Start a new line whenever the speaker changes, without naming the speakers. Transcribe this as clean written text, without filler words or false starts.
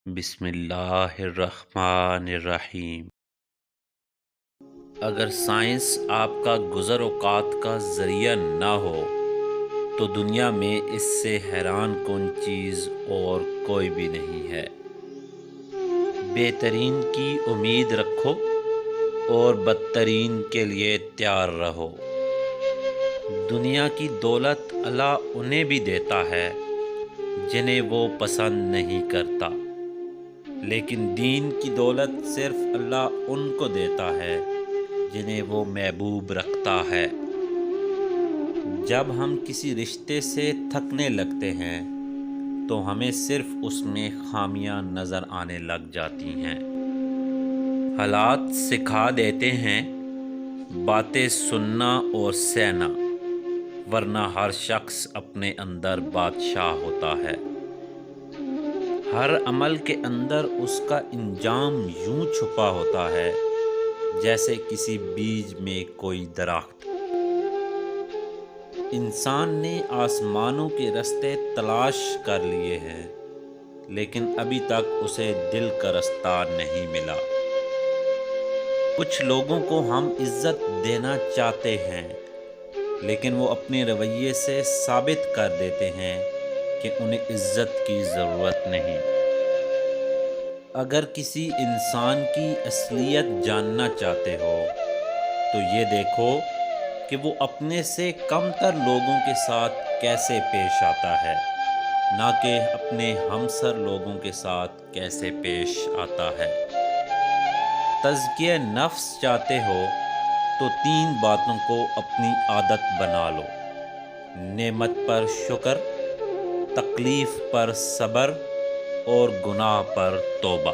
بسم اللہ الرحمن الرحیم۔ اگر سائنس آپ کا گزر اوقات کا ذریعہ نہ ہو تو دنیا میں اس سے حیران کن چیز اور کوئی بھی نہیں ہے۔ بہترین کی امید رکھو اور بدترین کے لیے تیار رہو۔ دنیا کی دولت اللہ انہیں بھی دیتا ہے جنہیں وہ پسند نہیں کرتا، لیکن دین کی دولت صرف اللہ ان کو دیتا ہے جنہیں وہ محبوب رکھتا ہے۔ جب ہم کسی رشتے سے تھکنے لگتے ہیں تو ہمیں صرف اس میں خامیاں نظر آنے لگ جاتی ہیں۔ حالات سکھا دیتے ہیں باتیں سننا اور سہنا، ورنہ ہر شخص اپنے اندر بادشاہ ہوتا ہے۔ ہر عمل کے اندر اس کا انجام یوں چھپا ہوتا ہے جیسے کسی بیج میں کوئی درخت۔ انسان نے آسمانوں کے رستے تلاش کر لیے ہیں، لیکن ابھی تک اسے دل کا رستہ نہیں ملا۔ کچھ لوگوں کو ہم عزت دینا چاہتے ہیں، لیکن وہ اپنے رویے سے ثابت کر دیتے ہیں کہ انہیں عزت کی ضرورت نہیں۔ اگر کسی انسان کی اصلیت جاننا چاہتے ہو تو یہ دیکھو کہ وہ اپنے سے کم تر لوگوں کے ساتھ کیسے پیش آتا ہے، نہ کہ اپنے ہمسر لوگوں کے ساتھ کیسے پیش آتا ہے۔ تزکیہ نفس چاہتے ہو تو 3 باتوں کو اپنی عادت بنا لو: نعمت پر شکر، تکلیف پر صبر اور گناہ پر توبہ۔